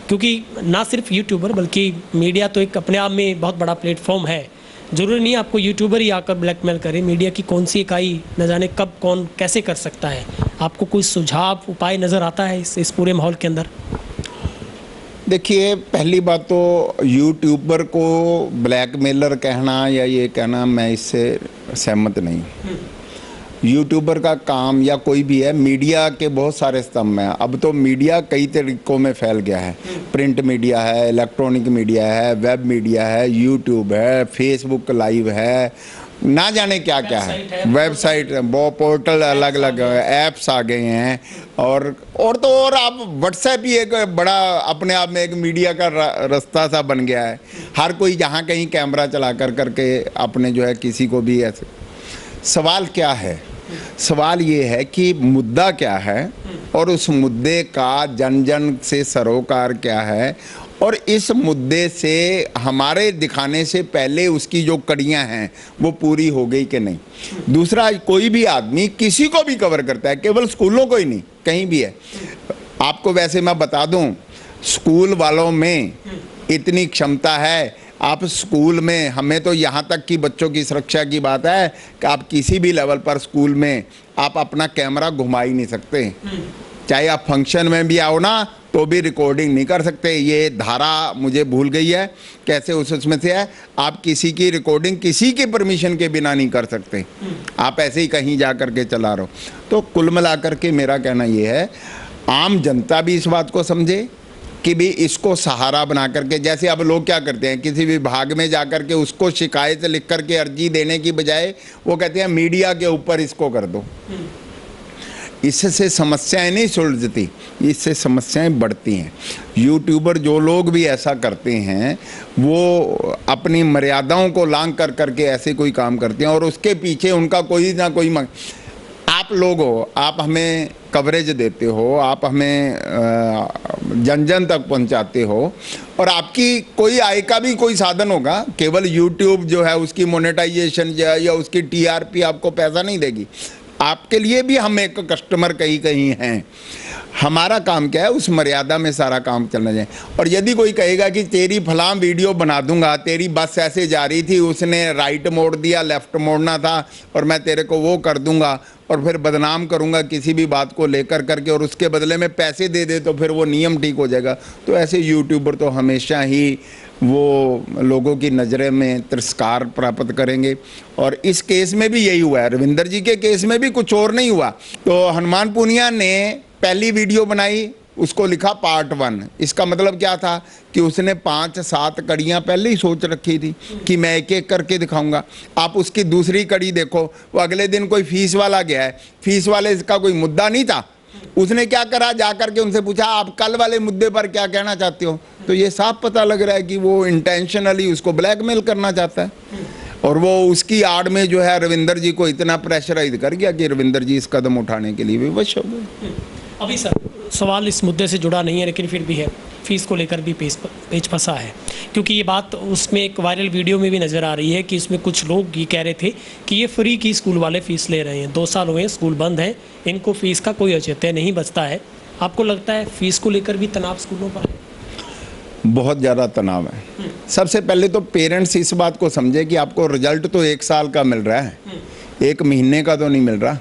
क्योंकि ना सिर्फ यूट्यूबर बल्कि मीडिया तो एक अपने आप में बहुत बड़ा प्लेटफॉर्म है। ज़रूरी नहीं आपको यूट्यूबर ही आकर ब्लैकमेल करे। मीडिया की कौन सी इकाई न जाने कब कौन कैसे कर सकता है। आपको कोई सुझाव, उपाय नज़र आता है इस पूरे माहौल के अंदर?
देखिए, पहली बात तो यूट्यूबर को ब्लैकमेलर कहना या ये कहना, मैं इससे सहमत नहीं। यूट्यूबर का काम या कोई भी है, मीडिया के बहुत सारे स्तंभ हैं। अब तो मीडिया कई तरीकों में फैल गया है। प्रिंट मीडिया है, इलेक्ट्रॉनिक मीडिया है, वेब मीडिया है, यूट्यूब है, फेसबुक लाइव है, ना जाने क्या क्या है, वेबसाइट, वो पोर्टल, अलग अलग ऐप्स आ गए हैं। और तो और आप व्हाट्सएप ही एक बड़ा अपने आप में एक मीडिया का रास्ता सा बन गया है। हर कोई जहाँ कहीं कैमरा चला करके अपने जो है किसी को भी ऐसे। सवाल क्या है? सवाल ये है कि मुद्दा क्या है और उस मुद्दे का जन जन से सरोकार क्या है, और इस मुद्दे से हमारे दिखाने से पहले उसकी जो कड़ियां हैं वो पूरी हो गई कि नहीं। दूसरा, कोई भी आदमी किसी को भी कवर करता है, केवल स्कूलों को ही नहीं, कहीं भी है। आपको वैसे मैं बता दूं, स्कूल वालों में इतनी क्षमता है, आप स्कूल में, हमें तो यहाँ तक कि बच्चों की सुरक्षा की बात है कि आप किसी भी लेवल पर स्कूल में आप अपना कैमरा घुमा ही नहीं सकते। चाहे आप फंक्शन में भी आओ ना तो भी रिकॉर्डिंग नहीं कर सकते। ये धारा मुझे भूल गई है कैसे उसमें से है। आप किसी की रिकॉर्डिंग किसी की परमिशन के बिना नहीं कर सकते, आप ऐसे ही कहीं जा कर के चला रहो। तो कुल मिलाकर के मेरा कहना ये है, आम जनता भी इस बात को समझे कि भी इसको सहारा बना करके, जैसे अब लोग क्या करते हैं, किसी विभाग में जा कर के उसको शिकायत लिख करके अर्जी देने की बजाय वो कहते हैं मीडिया के ऊपर इसको कर दो। इससे समस्याएं नहीं सुलझती, इससे समस्याएं बढ़ती हैं। यूट्यूबर जो लोग भी ऐसा करते हैं वो अपनी मर्यादाओं को लांघ कर करके ऐसे कोई काम करते हैं, और उसके पीछे उनका कोई ना कोई आप लोग हो, आप हमें कवरेज देते हो, आप हमें जन जन तक पहुंचाते हो, और आपकी कोई आय का भी कोई साधन होगा। केवल यूट्यूब जो है उसकी मोनेटाइजेशन या उसकी TRP आपको पैसा नहीं देगी। आपके लिए भी हम एक कस्टमर कहीं कहीं हैं। हमारा काम क्या है, उस मर्यादा में सारा काम चलना चाहिए। और यदि कोई कहेगा कि तेरी फलां वीडियो बना दूंगा, तेरी बस ऐसे जा रही थी, उसने राइट मोड़ दिया, लेफ्ट मोड़ना था, और मैं तेरे को वो कर दूंगा, और फिर बदनाम करूंगा किसी भी बात को लेकर करके, और उसके बदले में पैसे दे तो फिर वो नियम ठीक हो जाएगा, तो ऐसे यूट्यूबर तो हमेशा ही वो लोगों की नज़रें में तिरस्कार प्राप्त करेंगे। और इस केस में भी यही हुआ है, रविंदर जी के केस में भी कुछ और नहीं हुआ। तो हनुमान पूनिया ने पहली वीडियो बनाई, उसको लिखा पार्ट 1। इसका मतलब क्या था कि उसने 5-7 कड़ियाँ पहले ही सोच रखी थी कि मैं एक एक करके दिखाऊंगा। आप उसकी दूसरी कड़ी देखो, वो अगले दिन कोई फीस वाला गया है, फीस वाले का कोई मुद्दा नहीं था, उसने क्या करा, जाकर के उनसे पूछा आप कल वाले मुद्दे पर क्या कहना चाहते हो। तो ये साफ पता लग रहा है कि वो इंटेंशनली उसको ब्लैकमेल करना चाहता है, और वो उसकी आड़ में जो है रविंदर जी को इतना प्रेशराइज कर गया कि रविंदर जी इस कदम उठाने के लिए विवश हो गए।
अभी सर सवाल इस मुद्दे से जुड़ा नहीं है, लेकिन फिर भी है, फीस को लेकर भी पेच फंसा है, क्योंकि ये बात उसमें एक वायरल वीडियो में भी नज़र आ रही है कि इसमें कुछ लोग ये कह रहे थे कि ये फ्री की स्कूल वाले फ़ीस ले रहे हैं, 2 साल हुए स्कूल बंद है, इनको फ़ीस का कोई औचित्य नहीं बचता है। आपको लगता है फ़ीस को लेकर भी तनाव स्कूलों पर है?
बहुत ज़्यादा तनाव है। सबसे पहले तो पेरेंट्स इस बात को समझे कि आपको रिजल्ट तो 1 साल का मिल रहा है, 1 महीने का तो नहीं मिल रहा।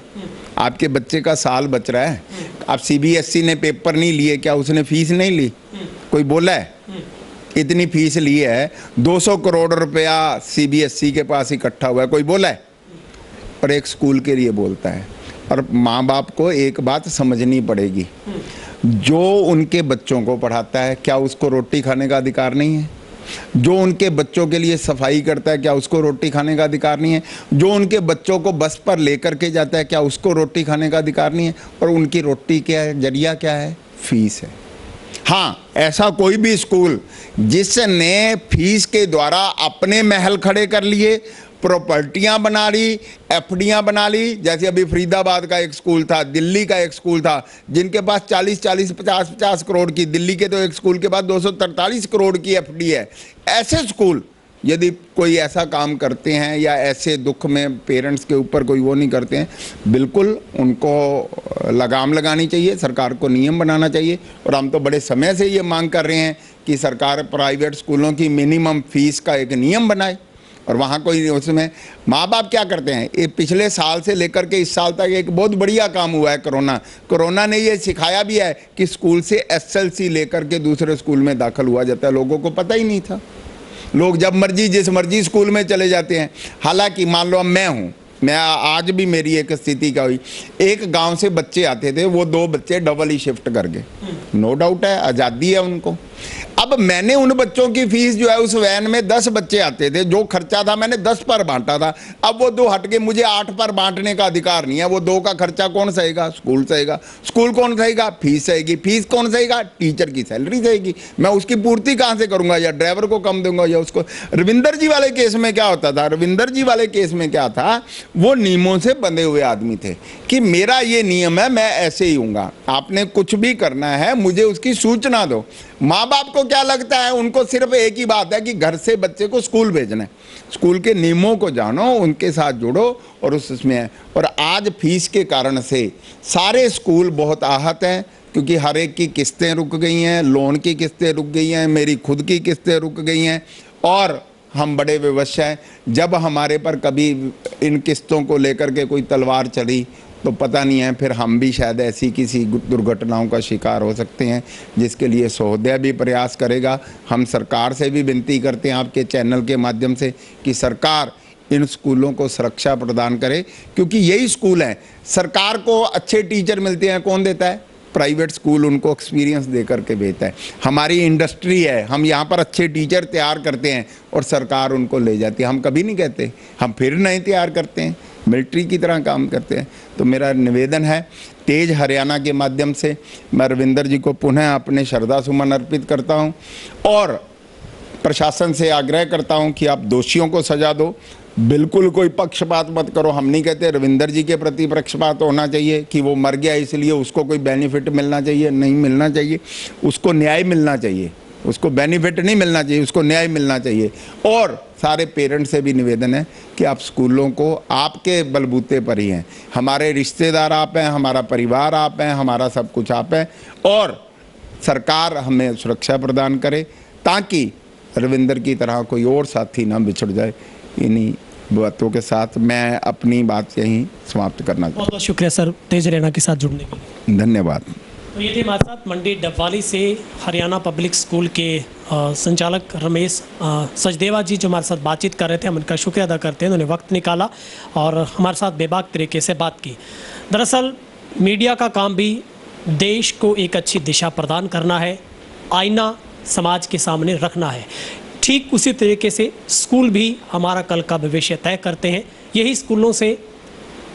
आपके बच्चे का साल बच रहा है। आप CBSE ने पेपर नहीं लिए, क्या उसने फीस नहीं ली? कोई बोला है? इतनी फीस ली है, 200 करोड़ रुपया CBSE के पास इकट्ठा हुआ है, कोई बोला है? और एक स्कूल के लिए बोलता है। और माँ बाप को एक बात समझनी पड़ेगी, जो उनके बच्चों को पढ़ाता है क्या उसको रोटी खाने का अधिकार नहीं है? जो उनके बच्चों के लिए सफाई करता है क्या उसको रोटी खाने का अधिकार नहीं है? जो उनके बच्चों को बस पर लेकर के जाता है क्या उसको रोटी खाने का अधिकार नहीं है? और उनकी रोटी क्या है, जरिया क्या है? फीस है। हाँ, ऐसा कोई भी स्कूल जिसने फीस के द्वारा अपने महल खड़े कर लिए, प्रॉपर्टियां बना ली, FDयां बना ली, जैसे अभी फरीदाबाद का एक स्कूल था, दिल्ली का एक स्कूल था, जिनके पास 40-40, 50-50 करोड़ की, दिल्ली के तो एक स्कूल के पास 243 करोड़ की FD है। ऐसे स्कूल यदि कोई ऐसा काम करते हैं या ऐसे दुख में पेरेंट्स के ऊपर कोई वो नहीं करते हैं, बिल्कुल उनको लगाम लगानी चाहिए, सरकार को नियम बनाना चाहिए। और हम तो बड़े समय से ये मांग कर रहे हैं कि सरकार प्राइवेट स्कूलों की मिनिमम फीस का एक नियम बनाए। और वहाँ कोई उसमें माँ बाप क्या करते हैं, ये पिछले साल से लेकर के इस साल तक एक बहुत बढ़िया काम हुआ है। कोरोना ने ये सिखाया भी है कि स्कूल से SLC लेकर के दूसरे स्कूल में दाखिल हुआ जाता है। लोगों को पता ही नहीं था, लोग जब मर्जी जिस मर्जी स्कूल में चले जाते हैं। हालांकि मान लो मैं हूँ, मैं आज भी मेरी एक स्थिति क्या हुई, एक गांव से बच्चे आते थे, वो 2 बच्चे डबल ही शिफ्ट कर गए। नो डाउट है, आज़ादी है उनको। अब मैंने उन बच्चों की फीस जो है, उस वैन में 10 बच्चे आते थे, जो खर्चा था मैंने 10 पर बांटा था। अब वो 2 हट के मुझे 8 पर बांटने का अधिकार नहीं है। वो 2 का खर्चा कौन सहेगा? स्कूल सहेगा। स्कूल कौन सहेगा? फीस सहेगी। फीस कौन सहेगा? टीचर की सैलरी सहेगी। मैं उसकी पूर्ति कहाँ से करूंगा? या ड्राइवर को कम दूंगा या उसको। रविंदर जी वाले केस में क्या होता था? रविंदर जी वाले केस में क्या था, वो नियमों से बंधे हुए आदमी थे कि मेरा ये नियम है, मैं ऐसे ही हूँगा, आपने कुछ भी करना है मुझे उसकी सूचना दो। माँ बाप को क्या लगता है, उनको सिर्फ एक ही बात है कि घर से बच्चे को स्कूल भेजना है। स्कूल के नियमों को जानो, उनके साथ जुड़ो और उसमें है। और आज फीस के कारण से सारे स्कूल बहुत आहत हैं, क्योंकि हर एक की किस्तें रुक गई हैं, लोन की किस्तें रुक गई हैं, मेरी खुद की किस्तें रुक गई हैं, और हम बड़े विवश हैं। जब हमारे पर कभी इन किस्तों को लेकर के कोई तलवार चली तो पता नहीं है, फिर हम भी शायद ऐसी किसी दुर्घटनाओं का शिकार हो सकते हैं, जिसके लिए सहोदय भी प्रयास करेगा। हम सरकार से भी विनती करते हैं आपके चैनल के माध्यम से कि सरकार इन स्कूलों को सुरक्षा प्रदान करे, क्योंकि यही स्कूल हैं। सरकार को अच्छे टीचर मिलते हैं, कौन देता है? प्राइवेट स्कूल उनको एक्सपीरियंस दे करके भेजता है। हमारी इंडस्ट्री है, हम यहाँ पर अच्छे टीचर तैयार करते हैं और सरकार उनको ले जाती है। हम कभी नहीं कहते, हम फिर नहीं तैयार करते हैं, मिलिट्री की तरह काम करते हैं। तो मेरा निवेदन है, तेज हरियाणा के माध्यम से मैं रविंदर जी को पुनः अपने श्रद्धा सुमन अर्पित करता हूँ और प्रशासन से आग्रह करता हूँ कि आप दोषियों को सजा दो, बिल्कुल कोई पक्षपात मत करो। हम नहीं कहते रविंदर जी के प्रति पक्षपात होना चाहिए कि वो मर गया इसलिए उसको कोई बेनिफिट मिलना चाहिए, नहीं मिलना चाहिए। उसको न्याय मिलना चाहिए, उसको बेनिफिट नहीं मिलना चाहिए, उसको न्याय मिलना चाहिए। और सारे पेरेंट्स से भी निवेदन है कि आप स्कूलों को आपके बलबूते पर ही हैं, हमारे रिश्तेदार आप हैं, हमारा परिवार आप हैं, हमारा सब कुछ आप हैं, और सरकार हमें सुरक्षा प्रदान करे ताकि रविंदर की तरह कोई और साथी ना बिछड़ जाए। इन्हीं बातों के साथ मैं अपनी बात यहीं समाप्त करना चाहता हूँ।
बहुत बहुत शुक्रिया सर तेज हरियाणा के साथ जुड़ने के लिए।
धन्यवाद।
तो ये थे हमारे साथ मंडी डबवाली से हरियाणा पब्लिक स्कूल के संचालक रमेश सचदेवा जी, जो हमारे साथ बातचीत कर रहे थे। हम उनका शुक्रिया अदा करते हैं, उन्होंने वक्त निकाला और हमारे साथ बेबाक तरीके से बात की। दरअसल मीडिया का काम भी देश को एक अच्छी दिशा प्रदान करना है, आईना समाज के सामने रखना है। ठीक उसी तरीके से स्कूल भी हमारा कल का भविष्य तय करते हैं। यही स्कूलों से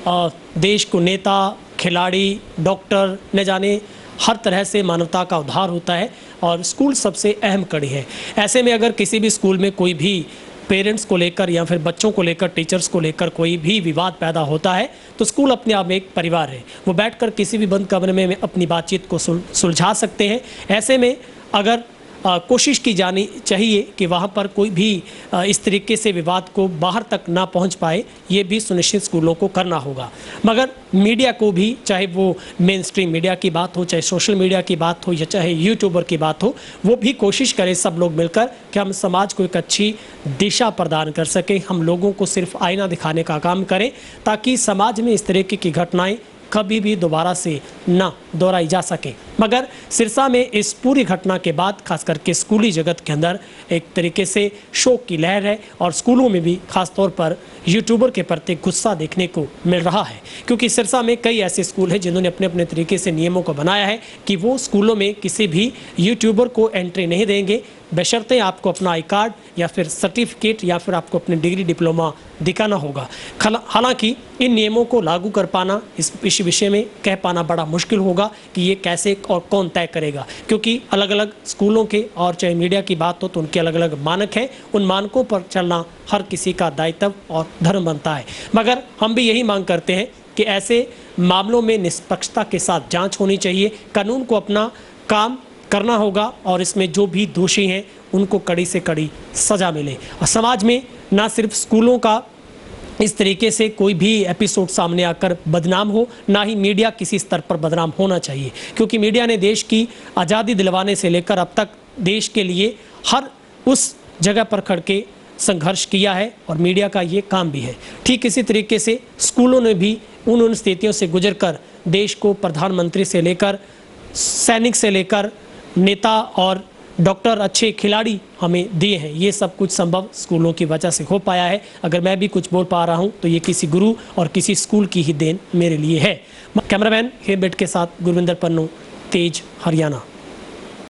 देश को नेता, खिलाड़ी, डॉक्टर न जाने हर तरह से मानवता का उद्धार होता है और स्कूल सबसे अहम कड़ी है। ऐसे में अगर किसी भी स्कूल में कोई भी पेरेंट्स को लेकर या फिर बच्चों को लेकर, टीचर्स को लेकर कोई भी विवाद पैदा होता है तो स्कूल अपने आप में एक परिवार है। वो बैठकर किसी भी बंद कमरे में अपनी बातचीत को सुलझा सकते हैं। ऐसे में अगर कोशिश की जानी चाहिए कि वहाँ पर कोई भी इस तरीके से विवाद को बाहर तक ना पहुँच पाए, ये भी सुनिश्चित स्कूलों को करना होगा। मगर मीडिया को भी, चाहे वो मेन स्ट्रीम मीडिया की बात हो, चाहे सोशल मीडिया की बात हो या चाहे यूट्यूबर की बात हो, वो भी कोशिश करें सब लोग मिलकर कि हम समाज को एक अच्छी दिशा प्रदान कर सकें। हम लोगों को सिर्फ आईना दिखाने का काम करें ताकि समाज में इस तरीके की घटनाएँ कभी भी दोबारा से ना दोहराई जा सके। मगर सिरसा में इस पूरी घटना के बाद खास करके स्कूली जगत के अंदर एक तरीके से शोक की लहर है और स्कूलों में भी खास तौर पर यूट्यूबर के प्रति गुस्सा देखने को मिल रहा है, क्योंकि सिरसा में कई ऐसे स्कूल हैं जिन्होंने अपने अपने तरीके से नियमों को बनाया है कि वो स्कूलों में किसी भी यूट्यूबर को एंट्री नहीं देंगे, बशर्ते आपको अपना आई कार्ड या फिर सर्टिफिकेट या फिर आपको अपनी डिग्री डिप्लोमा दिखाना होगा। हालांकि इन नियमों को लागू कर पाना, इस विषय में कह पाना बड़ा मुश्किल होगा कि ये कैसे और कौन तय करेगा, क्योंकि अलग अलग स्कूलों के और चाहे मीडिया की बात हो तो उनके अलग अलग मानक हैं। उन मानकों पर चलना हर किसी का दायित्व और धर्म बनता है। मगर हम भी यही मांग करते हैं कि ऐसे मामलों में निष्पक्षता के साथ जाँच होनी चाहिए, कानून को अपना काम करना होगा और इसमें जो भी दोषी हैं उनको कड़ी से कड़ी सज़ा मिले। और समाज में ना सिर्फ स्कूलों का इस तरीके से कोई भी एपिसोड सामने आकर बदनाम हो, ना ही मीडिया किसी स्तर पर बदनाम होना चाहिए, क्योंकि मीडिया ने देश की आज़ादी दिलवाने से लेकर अब तक देश के लिए हर उस जगह पर खड़ के संघर्ष किया है और मीडिया का ये काम भी है। ठीक इसी तरीके से स्कूलों ने भी उन स्थितियों से गुजरकर देश को प्रधानमंत्री से लेकर सैनिक से लेकर नेता और डॉक्टर, अच्छे खिलाड़ी हमें दिए हैं। ये सब कुछ संभव स्कूलों की वजह से हो पाया है। अगर मैं भी कुछ बोल पा रहा हूँ तो ये किसी गुरु और किसी स्कूल की ही देन मेरे लिए है। कैमरामैन हेरबेट के साथ गुरविंदर पन्नू, तेज हरियाणा।